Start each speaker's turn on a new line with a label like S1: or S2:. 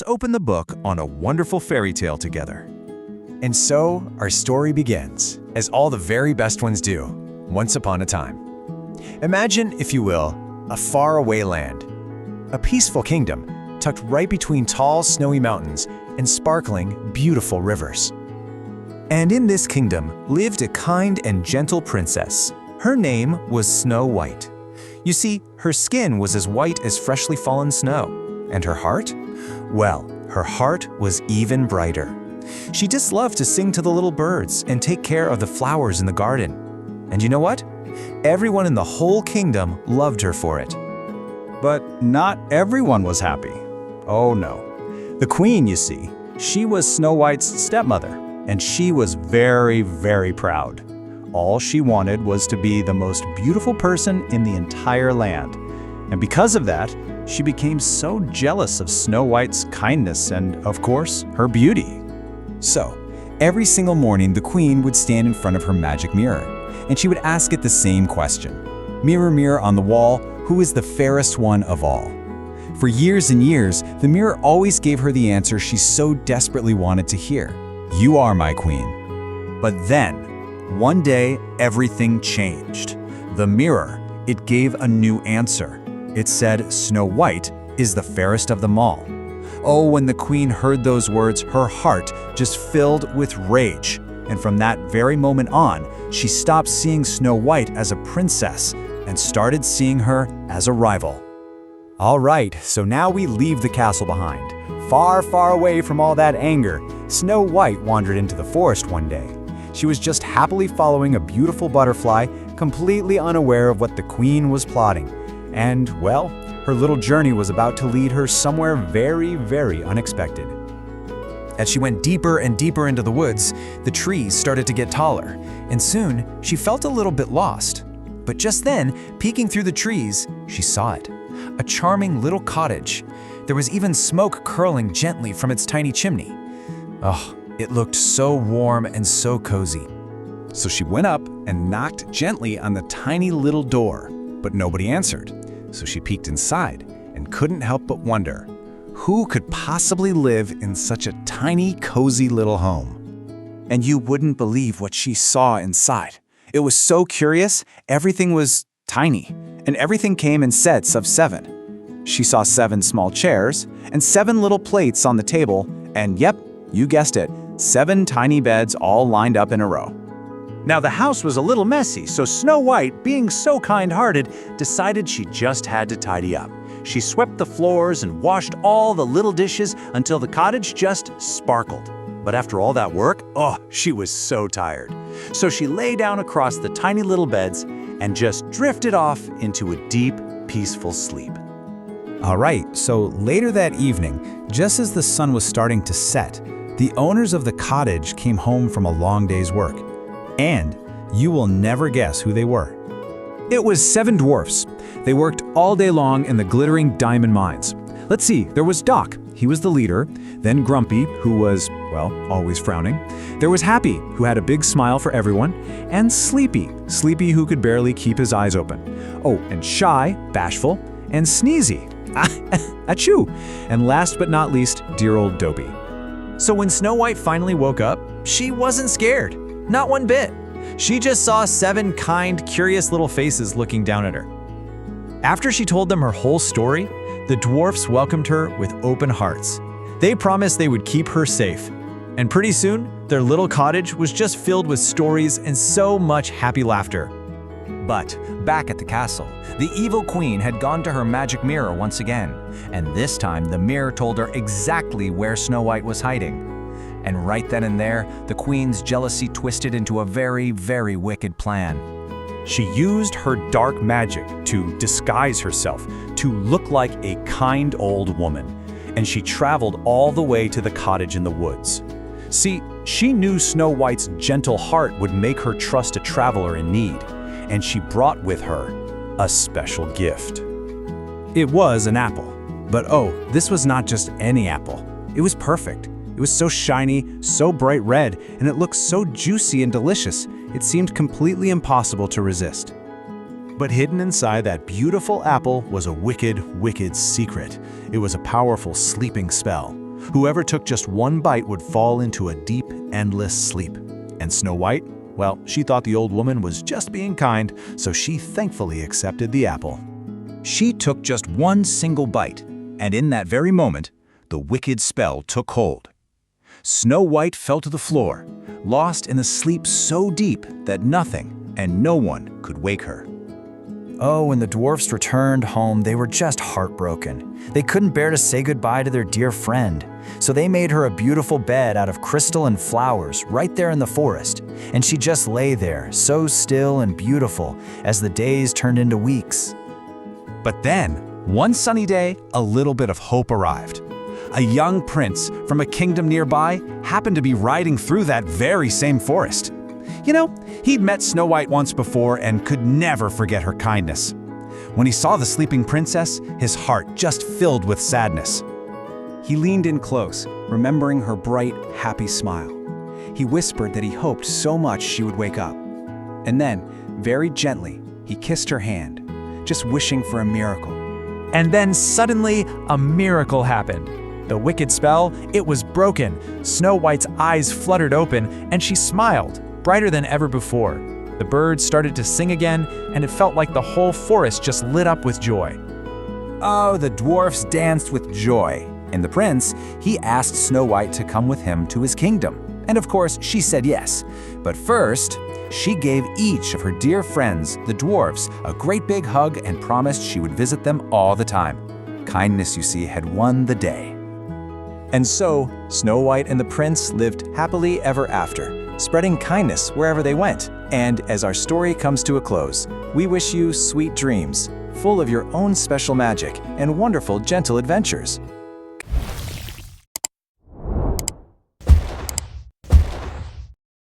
S1: open the book on a wonderful fairy tale together.
S2: And so, our story begins, as all the very best ones do, once upon a time. Imagine, if you will, a faraway land. A peaceful kingdom, tucked right between tall, snowy mountains and sparkling, beautiful rivers. And in this kingdom lived a kind and gentle princess. Her name was Snow White. You see, her skin was as white as freshly fallen snow. And her heart? Well, her heart was even brighter. She just loved to sing to the little birds and take care of the flowers in the garden. And you know what? Everyone in the whole kingdom loved her for it.
S3: But not everyone was happy. Oh no. The queen, you see, she was Snow White's stepmother, and she was very, very proud. All she wanted was to be the most beautiful person in the entire land. And because of that, she became so jealous of Snow White's kindness and, of course, her beauty.
S2: So, every single morning the queen would stand in front of her magic mirror, and she would ask it the same question. Mirror, mirror on the wall, who is the fairest one of all? For years and years, the mirror always gave her the answer she so desperately wanted to hear. You are my queen. But then, one day, everything changed. The mirror, it gave a new answer. It said Snow White is the fairest of them all. Oh, when the queen heard those words, her heart just filled with rage. And from that very moment on, she stopped seeing Snow White as a princess and started seeing her as a rival. All right, so now we leave the castle behind. Far, far away from all that anger, Snow White wandered into the forest one day. She was just happily following a beautiful butterfly, completely unaware of what the queen was plotting. And, well, her little journey was about to lead her somewhere very, very unexpected. As she went deeper and deeper into the woods, the trees started to get taller, and soon she felt a little bit lost. But just then, peeking through the trees, she saw it. A charming little cottage. There was even smoke curling gently from its tiny chimney. Oh, it looked so warm and so cozy. So she went up and knocked gently on the tiny little door, but nobody answered. So she peeked inside and couldn't help but wonder, who could possibly live in such a tiny, cozy little home? And you wouldn't believe what she saw inside. It was so curious, everything was tiny, and everything came in sets of 7. She saw 7 small chairs and 7 little plates on the table, and yep, you guessed it, 7 tiny beds all lined up in a row. Now the house was a little messy, so Snow White, being so kind-hearted, decided she just had to tidy up. She swept the floors and washed all the little dishes until the cottage just sparkled. But after all that work, she was so tired. So she lay down across the tiny little beds and just drifted off into a deep, peaceful sleep. All right, so later that evening, just as the sun was starting to set, the owners of the cottage came home from a long day's work. And you will never guess who they were. It was 7 dwarfs. They worked all day long in the glittering diamond mines. Let's see, there was Doc, he was the leader, then Grumpy, who was, well, always frowning. There was Happy, who had a big smile for everyone, and Sleepy, who could barely keep his eyes open. Oh, and Shy, bashful, and Sneezy, achoo, and last but not least, dear old Dopey. So when Snow White finally woke up, she wasn't scared. Not one bit. She just saw 7 kind, curious little faces looking down at her. After she told them her whole story, the dwarfs welcomed her with open hearts. They promised they would keep her safe. And pretty soon, their little cottage was just filled with stories and so much happy laughter. But back at the castle, the evil queen had gone to her magic mirror once again. And this time, the mirror told her exactly where Snow White was hiding. And right then and there, the queen's jealousy twisted into a very, very wicked plan. She used her dark magic to disguise herself, to look like a kind old woman, and she traveled all the way to the cottage in the woods. See, she knew Snow White's gentle heart would make her trust a traveler in need, and she brought with her a special gift. It was an apple, but this was not just any apple. It was perfect. It was so shiny, so bright red, and it looked so juicy and delicious, it seemed completely impossible to resist. But hidden inside that beautiful apple was a wicked, wicked secret. It was a powerful sleeping spell.
S1: Whoever took just one bite would fall into a deep, endless sleep. And Snow White, well, she thought the old woman was just being kind, so she thankfully accepted the apple.
S2: She took just one single bite, and in that very moment, the wicked spell took hold. Snow White fell to the floor, lost in a sleep so deep that nothing and no one could wake her.
S4: Oh, when the dwarfs returned home, they were just heartbroken. They couldn't bear to say goodbye to their dear friend. So they made her a beautiful bed out of crystal and flowers right there in the forest. And she just lay there, so still and beautiful, as the days turned into weeks.
S2: But then, one sunny day, a little bit of hope arrived. A young prince from a kingdom nearby happened to be riding through that very same forest. You know, he'd met Snow White once before and could never forget her kindness. When he saw the sleeping princess, his heart just filled with sadness.
S3: He leaned in close, remembering her bright, happy smile. He whispered that he hoped so much she would wake up. And then, very gently, he kissed her hand, just wishing for a miracle.
S5: And then suddenly, a miracle happened. The wicked spell, it was broken. Snow White's eyes fluttered open, and she smiled, brighter than ever before. The birds started to sing again, and it felt like the whole forest just lit up with joy.
S2: Oh, the dwarfs danced with joy, and the prince, he asked Snow White to come with him to his kingdom. And of course, she said yes. But first, she gave each of her dear friends, the dwarfs, a great big hug and promised she would visit them all the time. Kindness, you see, had won the day.
S4: And so, Snow White and the prince lived happily ever after, spreading kindness wherever they went. And as our story comes to a close, we wish you sweet dreams, full of your own special magic and wonderful, gentle adventures.